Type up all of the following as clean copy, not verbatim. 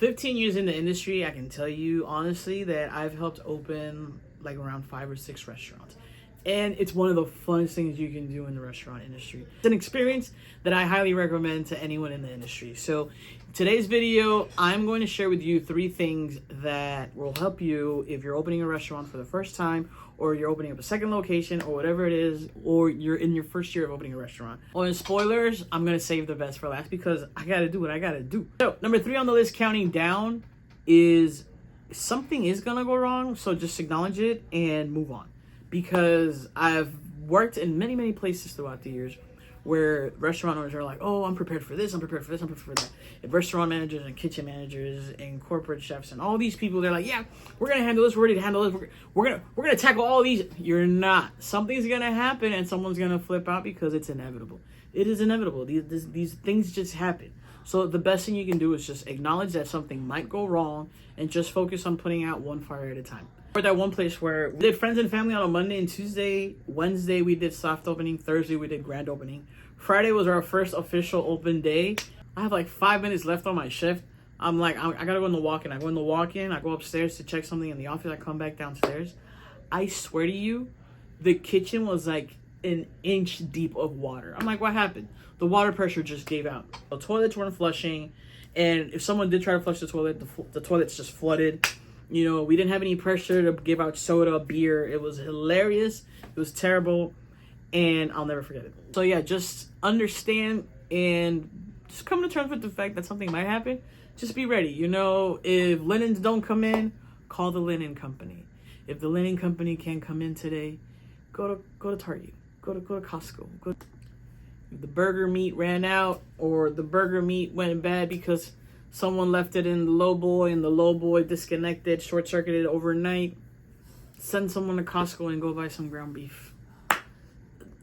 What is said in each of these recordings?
15 years in the industry, I can tell you honestly that I've helped open like around 5 or 6 restaurants. And it's one of the funnest things you can do in the restaurant industry. It's an experience that I highly recommend to anyone in the industry. So today's video, I'm going to share with you 3 things that will help you if you're opening a restaurant for the first time, or you're opening up a second location, or whatever it is, or you're in your first year of opening a restaurant. On spoilers, I'm going to save the best for last because I got to do what I got to do. So number 3 on the list, counting down, is something is going to go wrong. So just acknowledge it and move on. Because I've worked in many, many places throughout the years where restaurant owners are like, oh, I'm prepared for this, I'm prepared for this, I'm prepared for that. And restaurant managers and kitchen managers and corporate chefs and all these people, they're like, yeah, we're gonna handle this, we're ready to handle this, we're gonna tackle all these. You're not. Something's gonna happen and someone's gonna flip out because it's inevitable. It is inevitable. These things just happen. So the best thing you can do is just acknowledge that something might go wrong and just focus on putting out one fire at a time. We're at that one place where we did friends and family on a Monday and Tuesday. Wednesday, we did soft opening. Thursday, we did grand opening. Friday was our first official open day. I have like 5 minutes left on my shift. I'm like, I gotta go in the walk-in. I go in the walk-in. I go upstairs to check something in the office. I come back downstairs. I swear to you, the kitchen was like an inch deep of water. I'm like, what happened? The water pressure just gave out. The toilets weren't flushing. And if someone did try to flush the toilet, the toilet's just flooded. You know, we didn't have any pressure to give out soda, beer. It was hilarious. It was terrible. And I'll never forget it. So yeah, just understand and just come to terms with the fact that something might happen. Just be ready. You know, if linens don't come in, call the linen company. If the linen company can't come in today, go to Target. Go to Costco. If the burger meat ran out or the burger meat went bad because someone left it in the low boy and the low boy disconnected, short-circuited overnight, send someone to Costco and go buy some ground beef.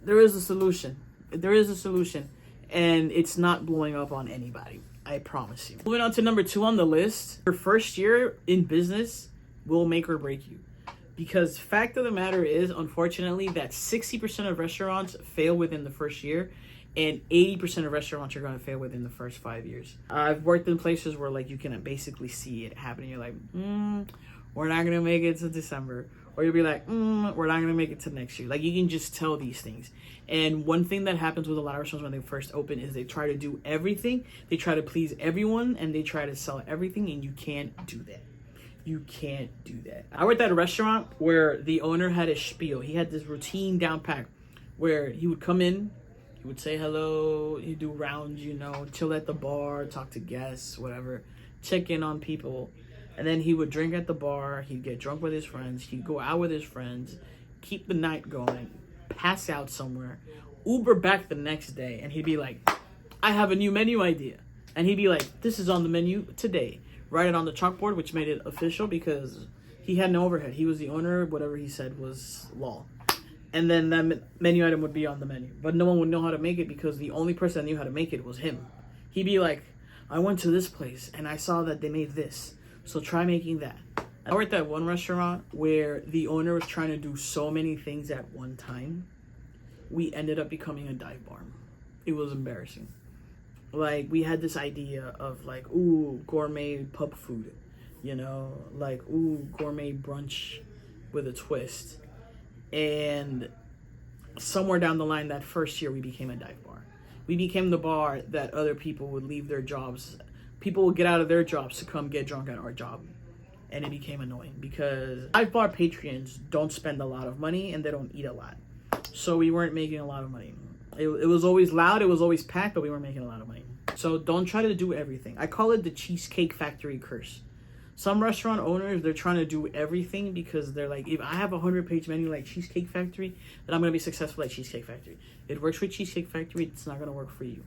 There is a solution. There is a solution. And it's not blowing up on anybody. I promise you. Moving on to number 2 on the list. Your first year in business will make or break you. Because fact of the matter is, unfortunately, that 60% of restaurants fail within the first year. And 80% of restaurants are going to fail within the first 5 years. I've worked in places where like you can basically see it happening. You're like, we're not going to make it to December. Or you'll be like, we're not going to make it to next year. Like you can just tell these things. And one thing that happens with a lot of restaurants when they first open is they try to do everything. They try to please everyone and they try to sell everything, and you can't do that. You can't do that. I worked at a restaurant where the owner had a spiel. He had this routine down pat where he would come in, he would say hello, he'd do rounds, you know, chill at the bar, talk to guests, whatever, check in on people. And then he would drink at the bar, he'd get drunk with his friends, he'd go out with his friends, keep the night going, pass out somewhere, Uber back the next day, and he'd be like, I have a new menu idea. And he'd be like, this is on the menu today. Write it on the chalkboard, which made it official because he had no overhead. He was the owner, whatever he said was law. And then that menu item would be on the menu. But no one would know how to make it because the only person that knew how to make it was him. He'd be like, I went to this place and I saw that they made this. So try making that. I worked at one restaurant where the owner was trying to do so many things at one time. We ended up becoming a dive bar. It was embarrassing. Like, we had this idea of like, ooh, gourmet pub food. You know, like, ooh, gourmet brunch with a twist. And somewhere down the line, that first year, we became a dive bar. We became the bar that other people would leave their jobs. People would get out of their jobs to come get drunk at our job. And it became annoying because dive bar patrons don't spend a lot of money and they don't eat a lot. So we weren't making a lot of money. It was always loud, it was always packed, but we weren't making a lot of money. So don't try to do everything. I call it the Cheesecake Factory curse. Some restaurant owners, they're trying to do everything because they're like, if I have a 100-page menu like Cheesecake Factory, then I'm going to be successful at Cheesecake Factory. It works with Cheesecake Factory, it's not going to work for you.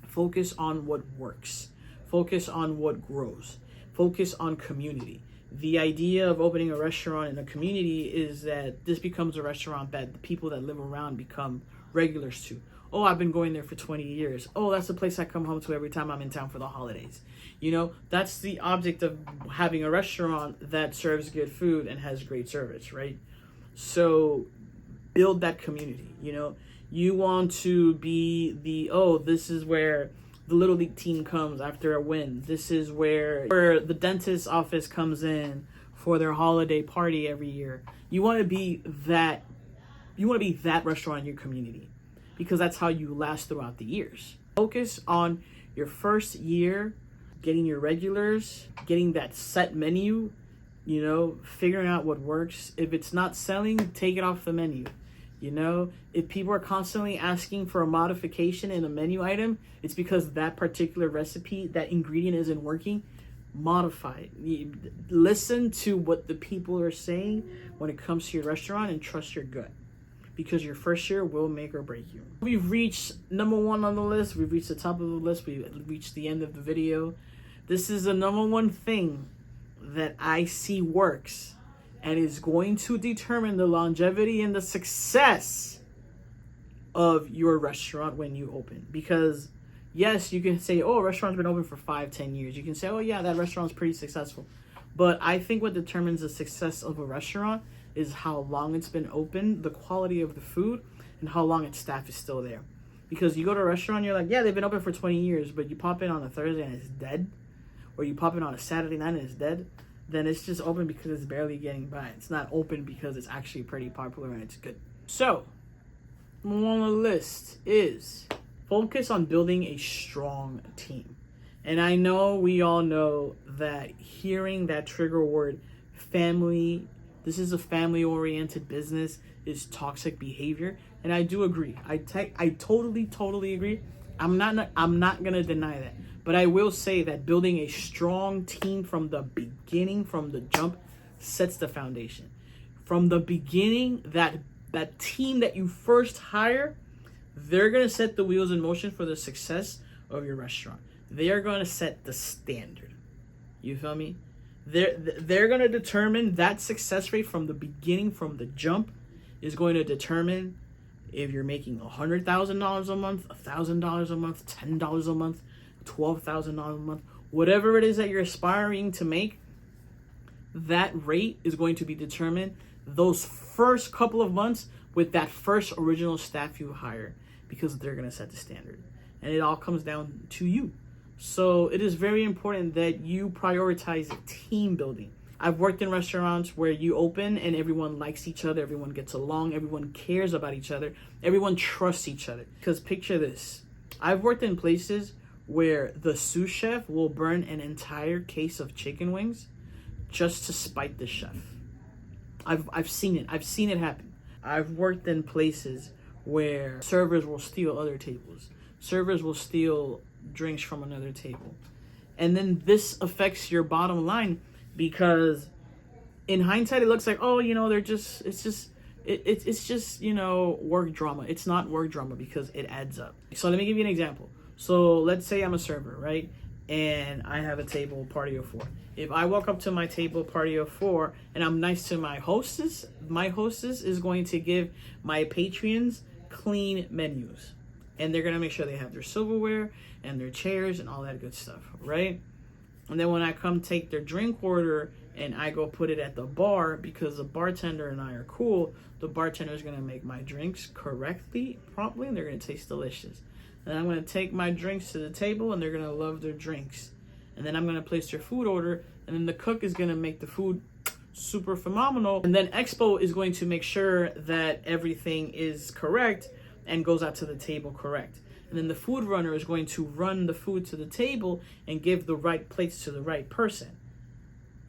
Focus on what works. Focus on what grows. Focus on community. The idea of opening a restaurant in a community is that this becomes a restaurant that the people that live around become regulars to. Oh, I've been going there for 20 years. Oh, that's the place I come home to every time I'm in town for the holidays. You know, that's the object of having a restaurant that serves good food and has great service, right? So build that community, you know. You want to be the, oh, this is where the Little League team comes after a win. This is where the dentist's office comes in for their holiday party every year. You want to be that restaurant in your community, because that's how you last throughout the years. Focus on your first year, getting your regulars, getting that set menu, figuring out what works. If it's not selling, take it off the menu. If people are constantly asking for a modification in a menu item, it's because that particular recipe, that ingredient isn't working. Modify it. Listen to what the people are saying when it comes to your restaurant, and trust your gut, because your first year will make or break you. We've reached number 1 on the list. We've reached the top of the list. We've reached the end of the video. This is the number 1 thing that I see works and is going to determine the longevity and the success of your restaurant when you open. Because yes, you can say, oh, a restaurant's been open for 5-10 years. You can say, oh yeah, that restaurant's pretty successful. But I think what determines the success of a restaurant is how long it's been open, the quality of the food, and how long its staff is still there. Because you go to a restaurant, you're like, yeah, they've been open for 20 years, but you pop in on a Thursday and it's dead, or you pop in on a Saturday night and it's dead, then it's just open because it's barely getting by. It's not open because it's actually pretty popular and it's good. So, number 1 on the list is focus on building a strong team. And I know we all know that hearing that trigger word, family, this is a family-oriented business, is toxic behavior. And I do agree. I totally agree. I'm not gonna deny that. But I will say that building a strong team from the beginning, from the jump, sets the foundation. From the beginning, that team that you first hire, they're going to set the wheels in motion for the success of your restaurant. They are going to set the standard. You feel me? They're going to determine that success rate from the beginning, from the jump, is going to determine if you're making $100,000 a month, $1,000 a month, $10 a month, $12,000 a month, whatever it is that you're aspiring to make. That rate is going to be determined those first couple of months with that first original staff you hire, because they're going to set the standard, and it all comes down to you. So it is very important that you prioritize team building. I've worked in restaurants where you open and everyone likes each other, everyone gets along, everyone cares about each other, everyone trusts each other. Because picture this, I've worked in places where the sous chef will burn an entire case of chicken wings just to spite the chef. I've seen it happen. I've worked in places where servers will steal other tables. Servers will steal drinks from another table. And then this affects your bottom line, because in hindsight it looks like, oh, it's just work drama. It's not work drama, because it adds up. So let me give you an example. So let's say I'm a server, right? And I have a table, party of 4. If I walk up to my table, party of 4, and I'm nice to my hostess is going to give my patrons clean menus. And they're going to make sure they have their silverware and their chairs and all that good stuff, right? And then when I come take their drink order and I go put it at the bar, because the bartender and I are cool, the bartender is going to make my drinks correctly, promptly, and they're going to taste delicious. And I'm going to take my drinks to the table, and they're going to love their drinks. And then I'm going to place their food order, and then the cook is going to make the food super phenomenal. And then Expo is going to make sure that everything is correct and goes out to the table correct. And then the food runner is going to run the food to the table and give the right plates to the right person.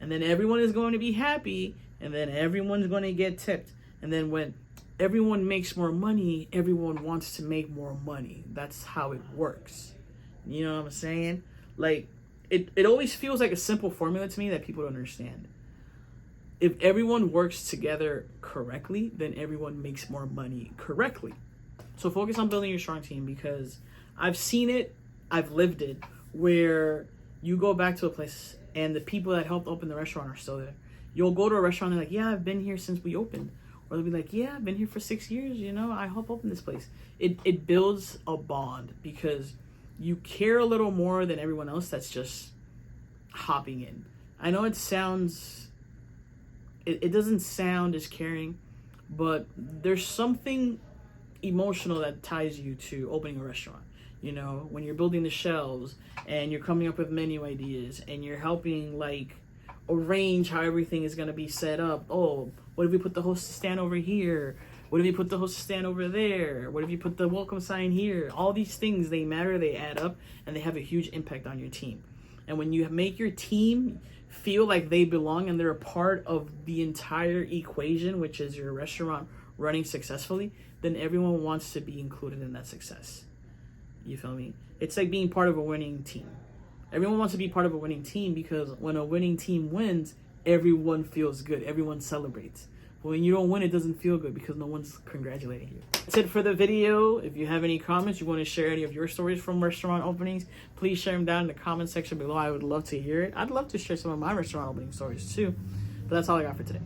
And then everyone is going to be happy, and then everyone's going to get tipped. And then when everyone makes more money, everyone wants to make more money. That's how it works. You know what I'm saying? Like, it always feels like a simple formula to me that people don't understand. If everyone works together correctly, then everyone makes more money correctly. So focus on building your strong team, because I've seen it, I've lived it, where you go back to a place and the people that helped open the restaurant are still there. You'll go to a restaurant and they're like, yeah, I've been here since we opened. Or they'll be like, yeah, I've been here for 6 years, I helped open this place. It builds a bond, because you care a little more than everyone else that's just hopping in. I know it doesn't sound as caring, but there's something emotional that ties you to opening a restaurant. You know, when you're building the shelves and you're coming up with menu ideas and you're helping like arrange how everything is going to be set up. Oh, what if we put the host stand over here? What if you put the host stand over there? What if you put the welcome sign here? All these things, they matter, they add up, and they have a huge impact on your team. And when you make your team feel like they belong and they're a part of the entire equation, which is your restaurant running successfully, then everyone wants to be included in that success. You feel me? It's like being part of a winning team. Everyone wants to be part of a winning team because when a winning team wins, everyone feels good. Everyone celebrates. But when you don't win, it doesn't feel good because no one's congratulating you. That's it for the video. If you have any comments, you want to share any of your stories from restaurant openings, please share them down in the comment section below. I would love to hear it. I'd love to share some of my restaurant opening stories too. But that's all I got for today.